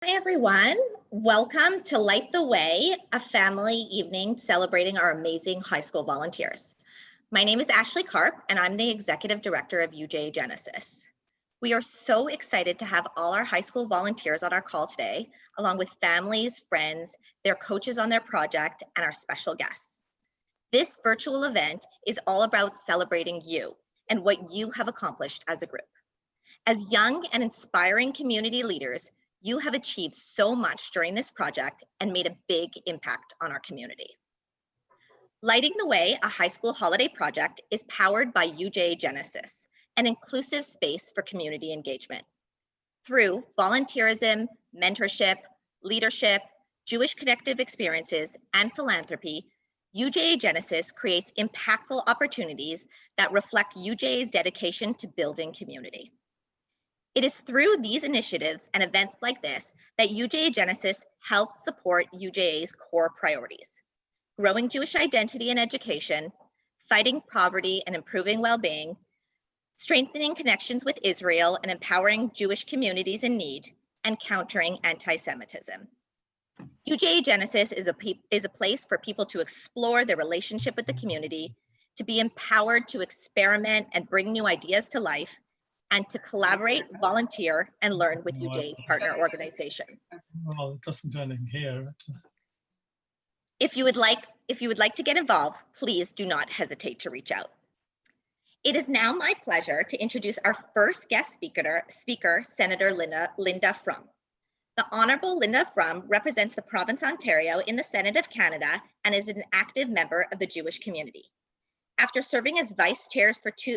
Hi, everyone. Welcome to Light the Way, a family evening celebrating our amazing high school volunteers. My name is Ashley Karp, and I'm the Executive Director of UJ Genesis. We are so excited to have all our high school volunteers on our call today, along with families, friends, their coaches on their project, and our special guests. This virtual event is all about celebrating you and what you have accomplished as a group. As young and inspiring community leaders, you have achieved so much during this project and made a big impact on our community. Lighting the Way, a high school holiday project, is powered by UJ Genesis, an inclusive space for community engagement. Through volunteerism, mentorship, leadership, Jewish connective experiences, and philanthropy, UJ Genesis creates impactful opportunities that reflect UJ's dedication to building community. It is through these initiatives and events like this that UJA Genesis helps support UJA's core priorities: growing Jewish identity and education, fighting poverty and improving well-being, strengthening connections with Israel and empowering Jewish communities in need, and countering anti-Semitism. UJA Genesis is a place for people to explore their relationship with the community, to be empowered to experiment and bring new ideas to life, and to collaborate, volunteer, and learn with UJ's partner organizations. Well, it doesn't do anything here. If you would like to get involved, please do not hesitate to reach out. It is now my pleasure to introduce our first guest speaker, Senator Linda Frum. The Honorable Linda Frum represents the province of Ontario in the Senate of Canada and is an active member of the Jewish community. After serving as vice chair for 2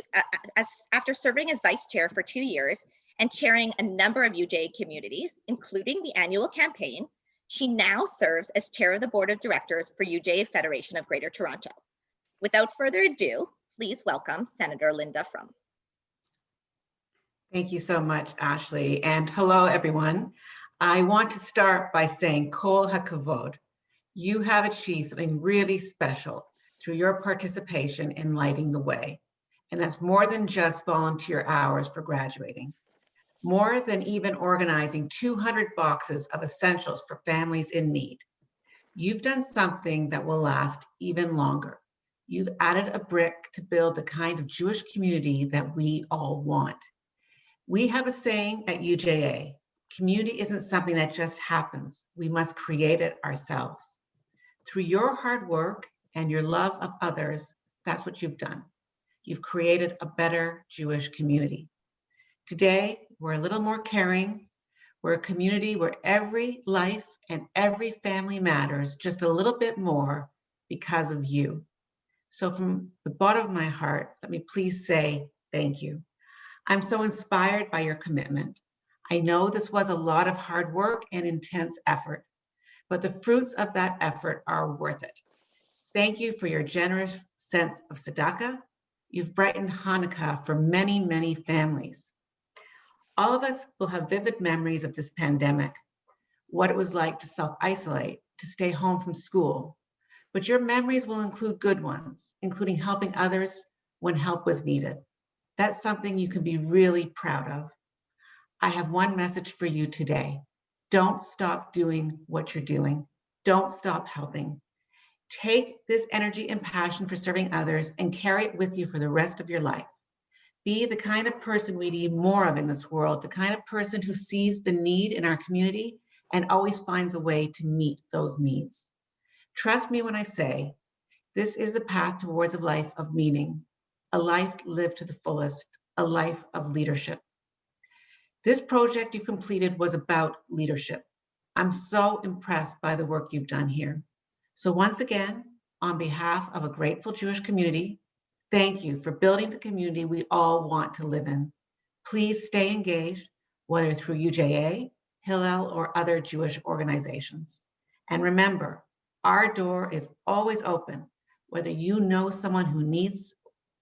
years and chairing a number of UJ communities, including the annual campaign, she now serves as chair of the board of directors for UJ Federation of Greater Toronto. Without further ado, please welcome Senator Linda Frum. Thank you so much, Ashley, and hello, everyone. I want to start by saying Kol HaKavod. You have achieved something really special through your participation in Lighting the Way. And that's more than just volunteer hours for graduating. More than even organizing 200 boxes of essentials for families in need. You've done something that will last even longer. You've added a brick to build the kind of Jewish community that we all want. We have a saying at UJA, community isn't something that just happens. We must create it ourselves. Through your hard work and your love of others, that's what you've done. You've created a better Jewish community. Today, we're a little more caring. We're a community where every life and every family matters just a little bit more because of you. So from the bottom of my heart, let me please say thank you. I'm so inspired by your commitment. I know this was a lot of hard work and intense effort, but the fruits of that effort are worth it. Thank you for your generous sense of tzedakah. You've brightened Hanukkah for many, many families. All of us will have vivid memories of this pandemic, what it was like to self-isolate, to stay home from school. But your memories will include good ones, including helping others when help was needed. That's something you can be really proud of. I have one message for you today. Don't stop doing what you're doing. Don't stop helping. Take this energy and passion for serving others and carry it with you for the rest of your life. Be the kind of person we need more of in this world, the kind of person who sees the need in our community and always finds a way to meet those needs. Trust me when I say, this is the path towards a life of meaning, a life lived to the fullest, a life of leadership. This project you completed was about leadership. I'm so impressed by the work you've done here. So once again, on behalf of a grateful Jewish community, thank you for building the community we all want to live in. Please stay engaged, whether through UJA, Hillel, or other Jewish organizations. And remember, our door is always open, whether you know someone who needs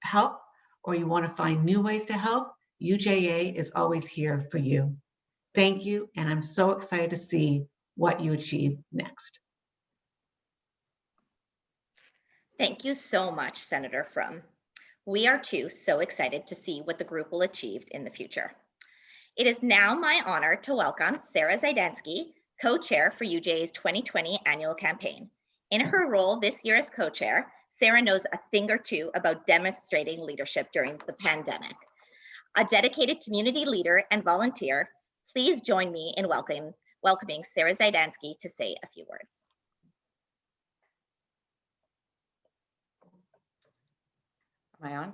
help or you want to find new ways to help, UJA is always here for you. Thank you, and I'm so excited to see what you achieve next. Thank you so much, Senator Frum. We are too so excited to see what the group will achieve in the future. It is now my honor to welcome Sarah Ziganski, co-chair for UJA's 2020 annual campaign. In her role this year as co-chair, Sarah knows a thing or two about demonstrating leadership during the pandemic. A dedicated community leader and volunteer, please join me in welcoming Sarah Ziganski to say a few words. Am I on?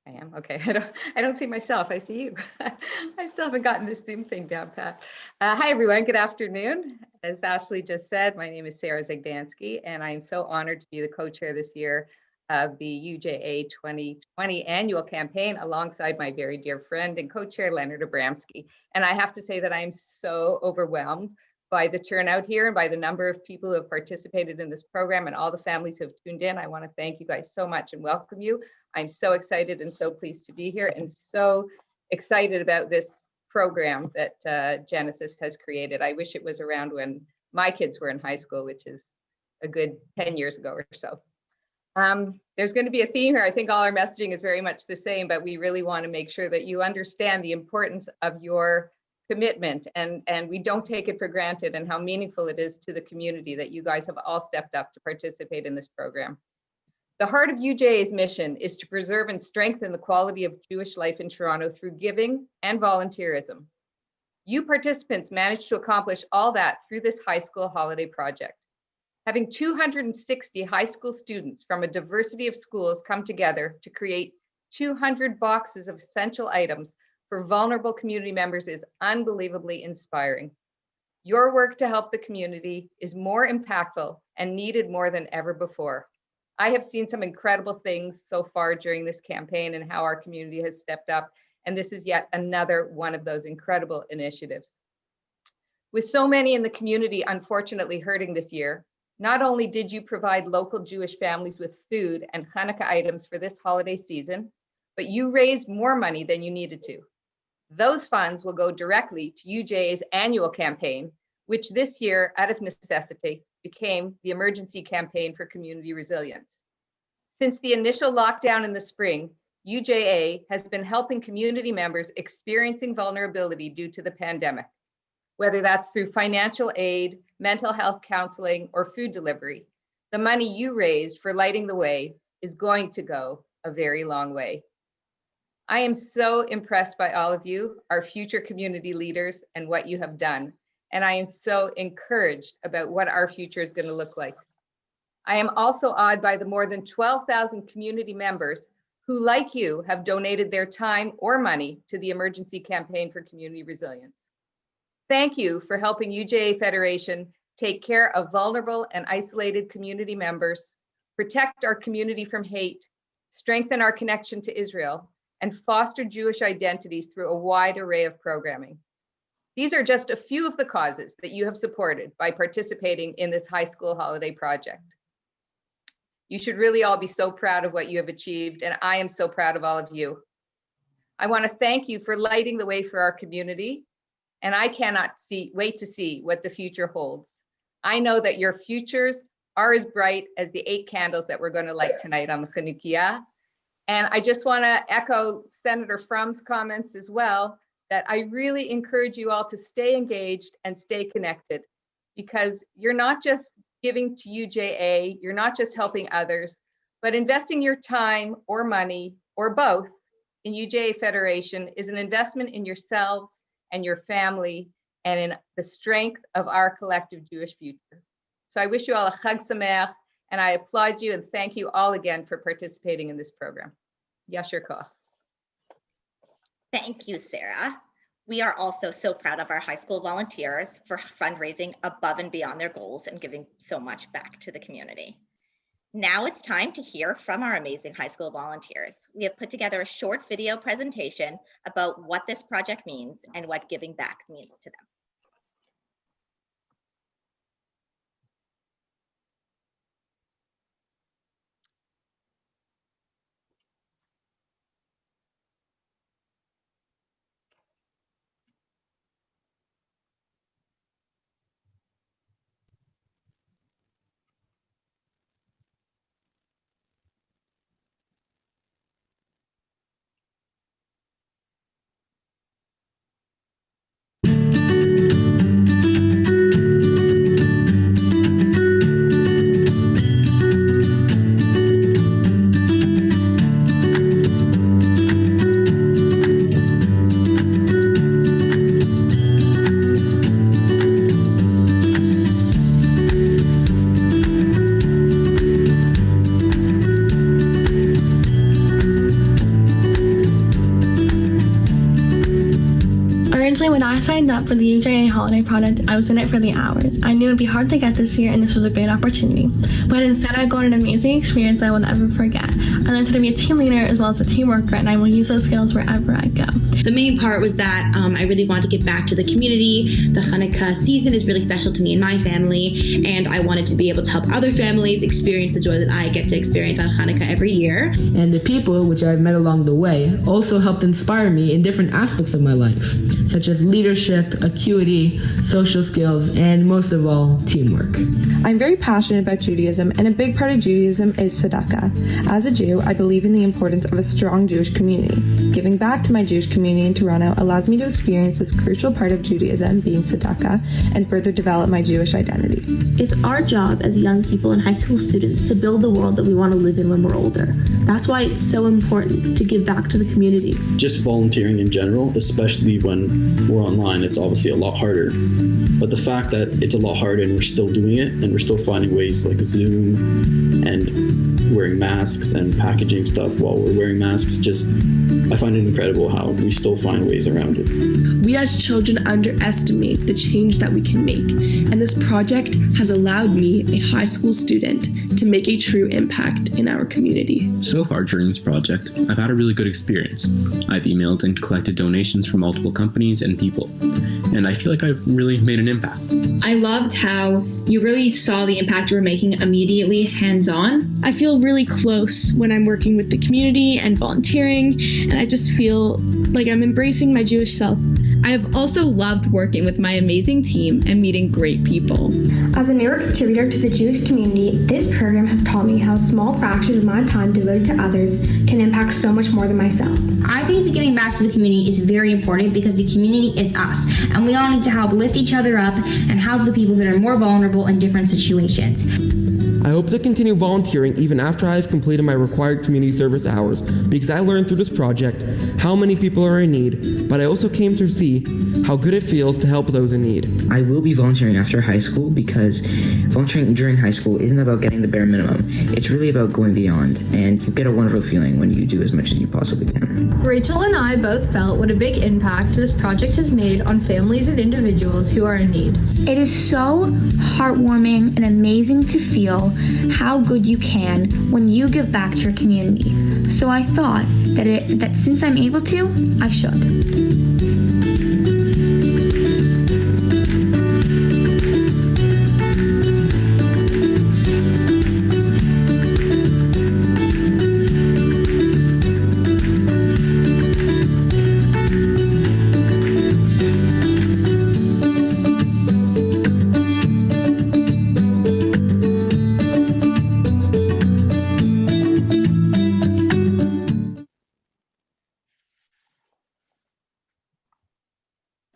I am, okay. I don't see myself, I see you. I still haven't gotten this Zoom thing down pat. Hi everyone, good afternoon. As Ashley just said, my name is Sarah Ziganski and I'm so honored to be the co-chair this year of the UJA 2020 annual campaign alongside my very dear friend and co-chair Leonard Abramsky. And I have to say that I'm so overwhelmed by the turnout here and by the number of people who have participated in this program and all the families who have tuned in. I want to thank you guys so much and welcome you. I'm so excited and so pleased to be here and so excited about this program that Genesis has created. I wish it was around when my kids were in high school, which is a good 10 years ago or so. There's going to be a theme here. I think all our messaging is very much the same, but we really want to make sure that you understand the importance of your commitment and we don't take it for granted and how meaningful it is to the community that you guys have all stepped up to participate in this program. The heart of UJA's mission is to preserve and strengthen the quality of Jewish life in Toronto through giving and volunteerism. You participants managed to accomplish all that through this high school holiday project. Having 260 high school students from a diversity of schools come together to create 200 boxes of essential items for vulnerable community members is unbelievably inspiring. Your work to help the community is more impactful and needed more than ever before. I have seen some incredible things so far during this campaign and how our community has stepped up, and this is yet another one of those incredible initiatives. With so many in the community unfortunately hurting this year, not only did you provide local Jewish families with food and Hanukkah items for this holiday season, but you raised more money than you needed to. Those funds will go directly to UJA's annual campaign, which this year, out of necessity, became the Emergency Campaign for Community Resilience. Since the initial lockdown in the spring, UJA has been helping community members experiencing vulnerability due to the pandemic, whether that's through financial aid, mental health counseling, or food delivery. The money you raised for lighting the way is going to go a very long way. I am so impressed by all of you, our future community leaders, and what you have done. And I am so encouraged about what our future is going to look like. I am also awed by the more than 12,000 community members who, like you, have donated their time or money to the Emergency Campaign for Community Resilience. Thank you for helping UJA Federation take care of vulnerable and isolated community members, protect our community from hate, strengthen our connection to Israel, and foster Jewish identities through a wide array of programming. These are just a few of the causes that you have supported by participating in this high school holiday project. You should really all be so proud of what you have achieved, and I am so proud of all of you. I want to thank you for lighting the way for our community, and I cannot wait to see what the future holds. I know that your futures are as bright as the 8 candles that we're going to light tonight on the Chanukiah. And I just want to echo Senator Frum's comments as well, that I really encourage you all to stay engaged and stay connected, because you're not just giving to UJA, you're not just helping others, but investing your time or money or both in UJA Federation is an investment in yourselves and your family and in the strength of our collective Jewish future. So I wish you all a Chag Sameach, and I applaud you and thank you all again for participating in this program. Yasher Koach. Thank you, Sarah. We are also so proud of our high school volunteers for fundraising above and beyond their goals and giving so much back to the community. Now it's time to hear from our amazing high school volunteers. We have put together a short video presentation about what this project means and what giving back means to them. for the UJA holiday project, I was in it for the hours. I knew it would be hard to get this year and this was a great opportunity. But instead I got an amazing experience I will never forget. I learned how to be a team leader as well as a team worker, and I will use those skills wherever I go. The main part was that I really wanted to give back to the community. The Hanukkah season is really special to me and my family, and I wanted to be able to help other families experience the joy that I get to experience on Hanukkah every year. And the people which I've met along the way also helped inspire me in different aspects of my life, such as leadership, acuity, social skills, and most of all, teamwork. I'm very passionate about Judaism, and a big part of Judaism is tzedakah. As a Jew, I believe in the importance of a strong Jewish community. Giving back to my Jewish community in Toronto allows me to experience this crucial part of Judaism, being tzedakah, and further develop my Jewish identity. It's our job as young people and high school students to build the world that we want to live in when we're older. That's why it's so important to give back to the community. Just volunteering in general, especially when we're online, it's obviously a lot harder. But the fact that it's a lot harder and we're still doing it, and we're still finding ways like Zoom and wearing masks and packaging stuff while we're wearing masks, I find it incredible how we still find ways around it. We as children underestimate the change that we can make, and this project has allowed me, a high school student, to make a true impact in our community. So far during this project, I've had a really good experience. I've emailed and collected donations from multiple companies and people, and I feel like I've really made an impact. I loved how you really saw the impact you were making immediately hands-on. I feel really close when I'm working with the community and volunteering, and I just feel like I'm embracing my Jewish self. I have also loved working with my amazing team and meeting great people. As a newer contributor to the Jewish community, this program has taught me how a small fraction of my time devoted to others can impact so much more than myself. I think that giving back to the community is very important because the community is us, and we all need to help lift each other up and help the people that are more vulnerable in different situations. I hope to continue volunteering even after I have completed my required community service hours, because I learned through this project how many people are in need, but I also came to see how good it feels to help those in need. I will be volunteering after high school because volunteering during high school isn't about getting the bare minimum. It's really about going beyond, and you get a wonderful feeling when you do as much as you possibly can. Rachel and I both felt what a big impact this project has made on families and individuals who are in need. It is so heartwarming and amazing to feel how good you can when you give back to your community. So I thought that since I'm able to, I should.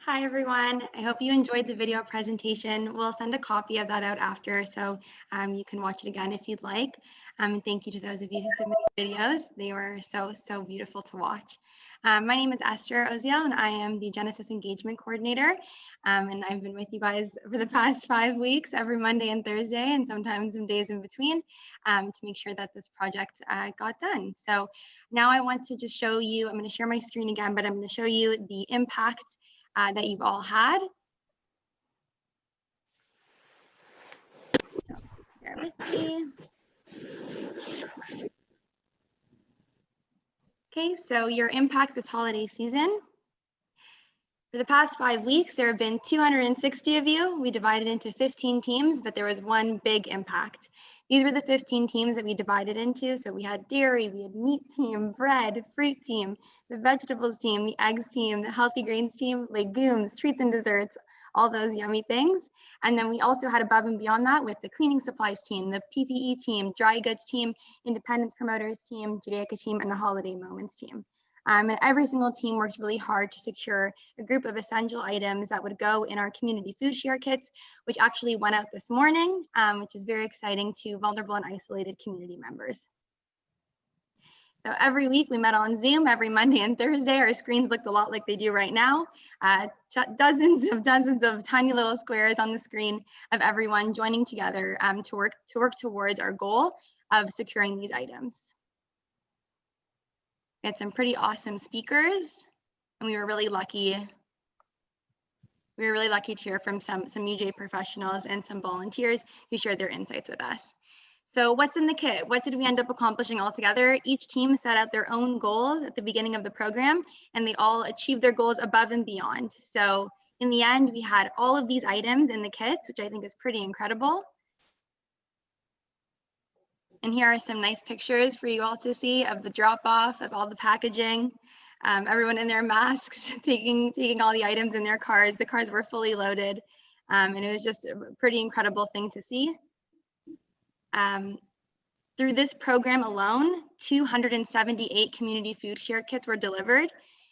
Hi everyone, I hope you enjoyed the video presentation. We'll send a copy of that out after, so you can watch it again if you'd like. And thank you to those of you who submitted videos. They were so beautiful to watch. My name is Esther Oziel and I am the Genesis Engagement Coordinator. And I've been with you guys for the past 5 weeks, every Monday and Thursday, and sometimes some days in between, to make sure that this project got done. So now I want to just show you, I'm going to share my screen again, but I'm going to show you the impact that you've all had. Bear with me. Okay, so your impact this holiday season. For the past 5 weeks, there have been 260 of you. We divided into 15 teams, but there was one big impact. These were the 15 teams that we divided into. So we had dairy, we had meat team, bread, fruit team, the vegetables team, the eggs team, the healthy grains team, legumes, treats and desserts, all those yummy things. And then we also had above and beyond that with the cleaning supplies team, the PPE team, dry goods team, independence promoters team, Judaica team, and the holiday moments team. And every single team works really hard to secure a group of essential items that would go in our community food share kits, which actually went out this morning, which is very exciting to vulnerable and isolated community members. So every week we met on Zoom every Monday and Thursday. Our screens looked a lot like they do right now. Dozens of tiny little squares on the screen of everyone joining together to work towards our goal of securing these items. We had some pretty awesome speakers, and we were really lucky We were really lucky to hear from some UJ professionals and some volunteers who shared their insights with us. So what's in the kit? What did we end up accomplishing all together? Each team set out their own goals at the beginning of the program, and they all achieved their goals above and beyond. So in the end, we had all of these items in the kits, which I think is pretty incredible. And here are some nice pictures for you all to see of the drop-off, of all the packaging, everyone in their masks, taking all the items in their cars. The cars were fully loaded, and it was just a pretty incredible thing to see. Through this program alone, 278 community food share kits were delivered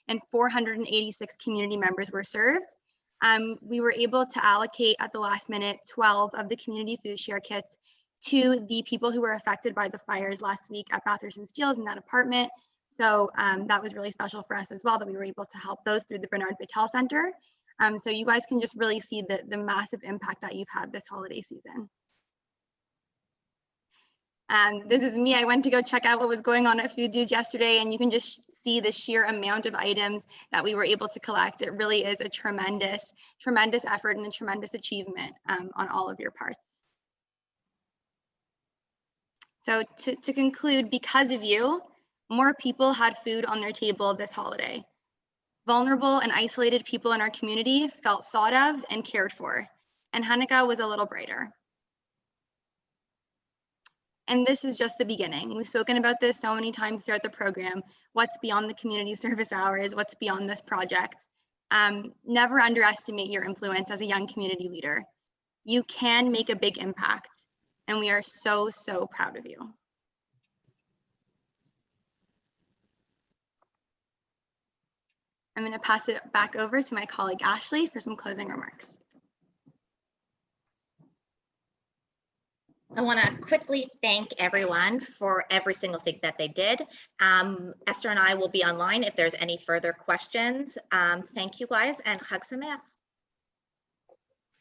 and 486 community members were served. We were able to allocate at the last minute 12 of the community food share kits to the people who were affected by the fires last week at Bathurst and Steeles in that apartment. So that was really special for us as well, that we were able to help those through the Bernard Battelle Center. So you guys can just really see the massive impact that you've had this holiday season. This is me. I went to go check out what was going on at Food Dues yesterday, and you can just see the sheer amount of items that we were able to collect. It really is a tremendous, tremendous effort and a tremendous achievement on all of your parts. So to conclude, because of you, more people had food on their table this holiday. Vulnerable and isolated people in our community felt thought of and cared for, and Hanukkah was a little brighter. And this is just the beginning. We've spoken about this so many times throughout the program. What's beyond the community service hours? What's beyond this project? Never underestimate your influence as a young community leader. You can make a big impact, and we are so, so proud of you. I'm going to pass it back over to my colleague Ashley for some closing remarks. I want to quickly thank everyone for every single thing that they did. Esther and I will be online if there's any further questions. Thank you guys, and Chag Sameach.